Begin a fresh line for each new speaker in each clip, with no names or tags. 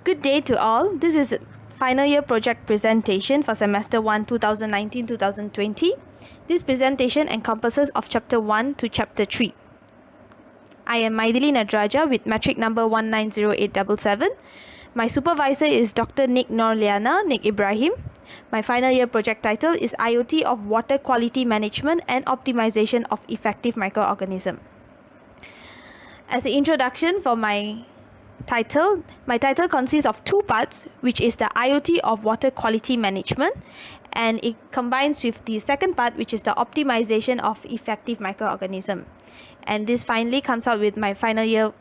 Good day to all. This is final year project presentation for semester 1 2019-2020. This presentation encompasses of chapter 1 to chapter 3. I am Mythili Nadarajah with metric number 190877. My supervisor is Dr. Nick Ibrahim. My final year project title is IoT of Water Quality Management and Optimization of Effective Microorganism. As an introduction for my title consists of two parts, which is the IoT of water quality management, and it combines with the second part, which is the optimization of effective microorganism. And this finally comes out with my final year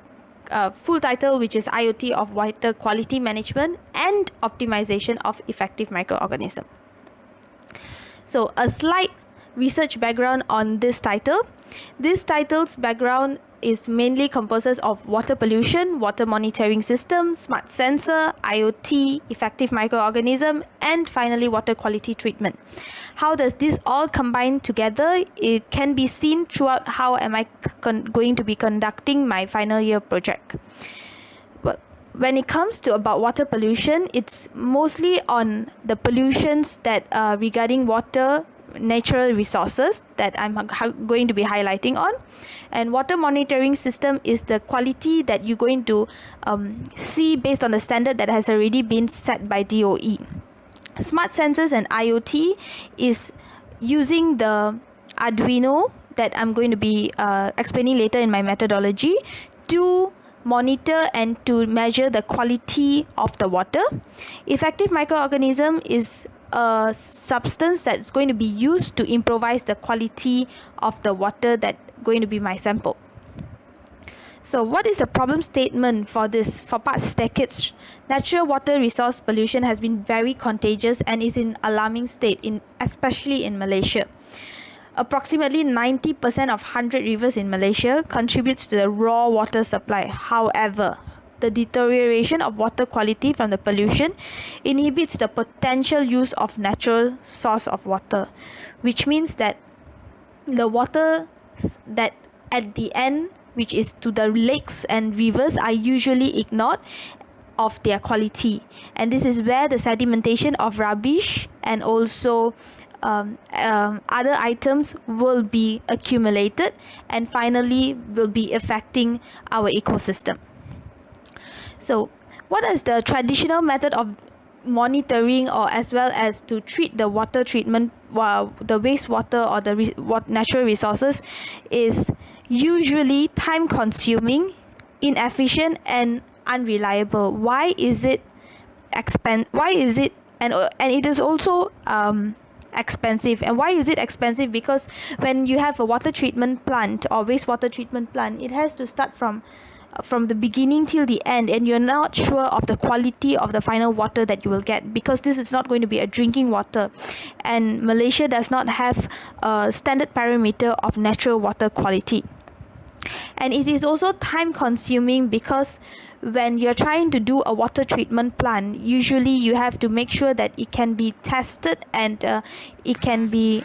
full title, which is IoT of water quality management and optimization of effective microorganism. So a slight research background on this title. This title's background is mainly composed of water pollution, water monitoring system, smart sensor, IoT, effective microorganism, and finally water quality treatment. How does this all combine together? It can be seen throughout how am I going to be conducting my final year project. But when it comes to about water pollution, it's mostly on the pollutions that regarding water natural resources that I'm going to be highlighting on. And water monitoring system is the quality that you're going to see based on the standard that has already been set by DOE. Smart sensors and IoT is using the Arduino that I'm going to be explaining later in my methodology to monitor and to measure the quality of the water. Effective microorganism is a substance that's going to be used to improvise the quality of the water that going to be my sample. So what is the problem statement for this? For past decades, natural water resource pollution has been very contagious and is in alarming state, especially in Malaysia. Approximately 90% of 100 rivers in Malaysia contributes to the raw water supply. However, the deterioration of water quality from the pollution inhibits the potential use of natural source of water, which means that the water that at the end, which is to the lakes and rivers, are usually ignored of their quality, and this is where the sedimentation of rubbish and also other items will be accumulated and finally will be affecting our ecosystem. So what is the traditional method of monitoring or as well as to treat the water treatment, the wastewater or the natural resources, is usually time consuming, inefficient and unreliable. Why is it and it is also expensive. And why is it expensive? Because when you have a water treatment plant or wastewater treatment plant, it has to start from the beginning till the end, and you're not sure of the quality of the final water that you will get, because this is not going to be a drinking water, and Malaysia does not have a standard parameter of natural water quality. And it is also time consuming, because when you're trying to do a water treatment plant, usually you have to make sure that it can be tested and it can be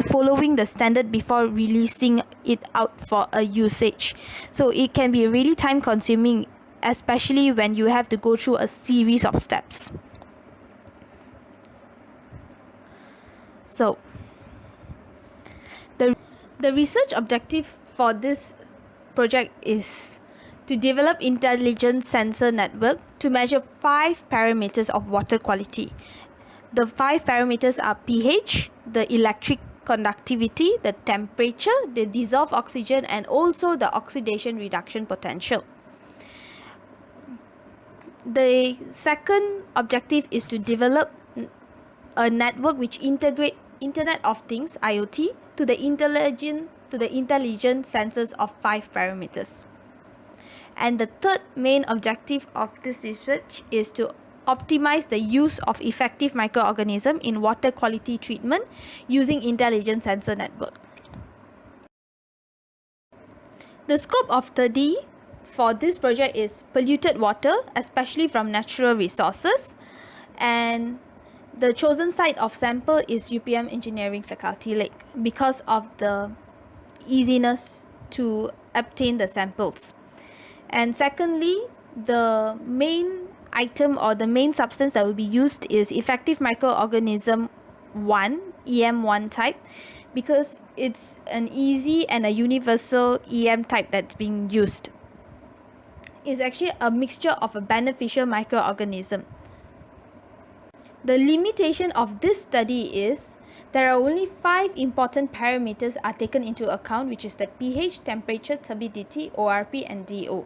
following the standard before releasing it out for a usage. So it can be really time consuming, especially when you have to go through a series of steps. So the research objective for this project is to develop intelligent sensor network to measure 5 parameters of water quality. The 5 parameters are pH, the electric conductivity, the temperature, the dissolved oxygen, and also the oxidation reduction potential. The second objective is to develop a network which integrates Internet of Things (IoT) to the intelligent sensors of 5 parameters. And the third main objective of this research is to optimize the use of effective microorganism in water quality treatment using intelligent sensor network. The scope of study for this project is polluted water, especially from natural resources, and the chosen site of sample is UPM Engineering Faculty Lake because of the easiness to obtain the samples. And secondly, the main item or the main substance that will be used is effective microorganism 1, EM1 type, because it's an easy and a universal EM type that's being used. It's actually a mixture of a beneficial microorganism. The limitation of this study is there are only 5 important parameters are taken into account, which is the pH, temperature, turbidity, ORP, and DO.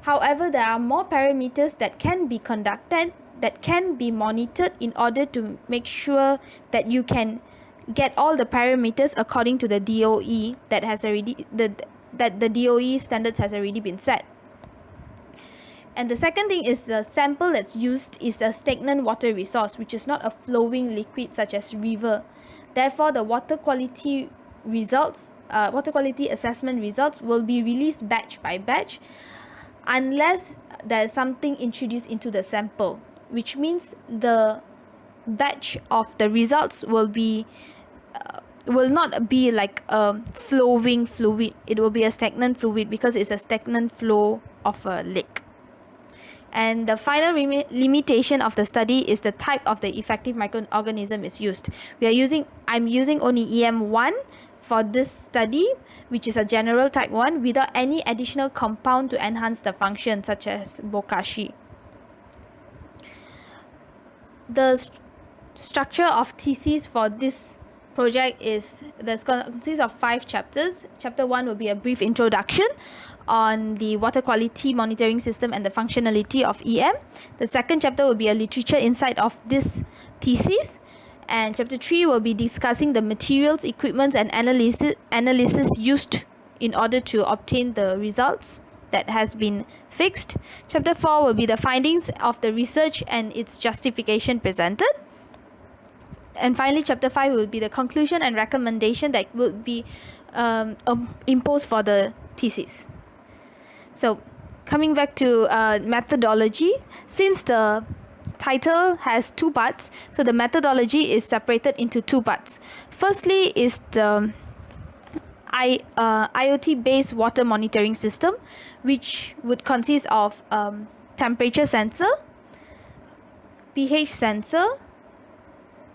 However, there are more parameters that can be conducted, that can be monitored in order to make sure that you can get all the parameters according to the DOE that has already that the DOE standards has already been set. And the second thing is the sample that's used is the stagnant water resource, which is not a flowing liquid such as river. Therefore, the water quality assessment results will be released batch by batch unless there is something introduced into the sample, which means the batch of the results will not be like a flowing fluid. It will be a stagnant fluid because it's a stagnant flow of a lake. And the final limitation of the study is the type of the effective microorganism is used. I'm using only EM1 for this study, which is a general type 1, without any additional compound to enhance the function, such as bokashi. The structure of thesis for this project consists of 5 chapters. Chapter 1 will be a brief introduction on the water quality monitoring system and the functionality of EM. The second chapter will be a literature insight of this thesis, and chapter 3 will be discussing the materials, equipments, and analysis used in order to obtain the results that has been fixed. Chapter 4 will be the findings of the research and its justification presented. And finally, chapter 5 will be the conclusion and recommendation that will be imposed for the thesis. So, coming back to methodology, since the title has 2 parts, so the methodology is separated into 2 parts. Firstly is the IoT-based water monitoring system, which would consist of temperature sensor, pH sensor,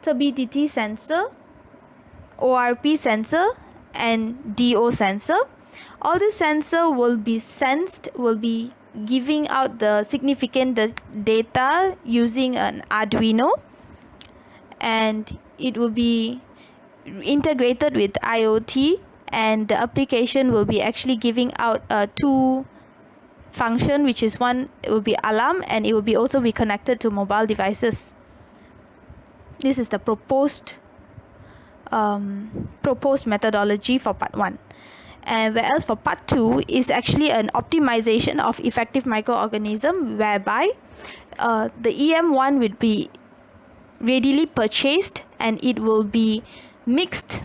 turbidity sensor, ORP sensor, and DO sensor. All the sensor will be giving out the significant data using an Arduino, and it will be integrated with IoT, and the application will be actually giving out 2 function, which is one will be alarm, and it will be also be connected to mobile devices. This is the proposed methodology for part 1. And whereas for part 2 is actually an optimization of effective microorganism, whereby the EM1 would be readily purchased and it will be mixed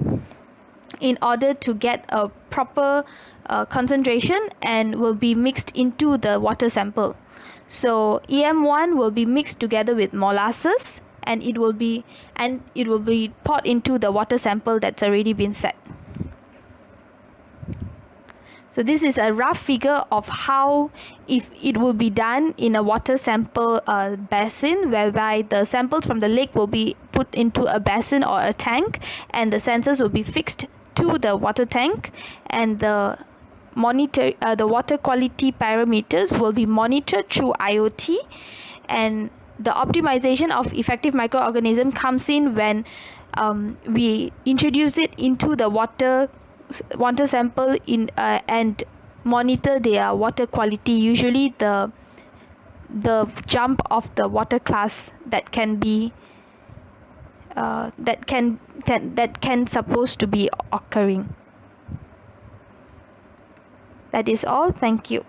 in order to get a proper concentration, and will be mixed into the water sample. So EM1 will be mixed together with molasses, and it will be poured into the water sample that's already been set. So this is a rough figure of how if it will be done in a water sample basin, whereby the samples from the lake will be put into a basin or a tank, and the sensors will be fixed to the water tank, and the water quality parameters will be monitored through IoT. And the optimization of effective microorganism comes in when we introduce it into the water sample and monitor their water quality. Usually the jump of the water class that can supposed to be occurring. That is all. Thank you.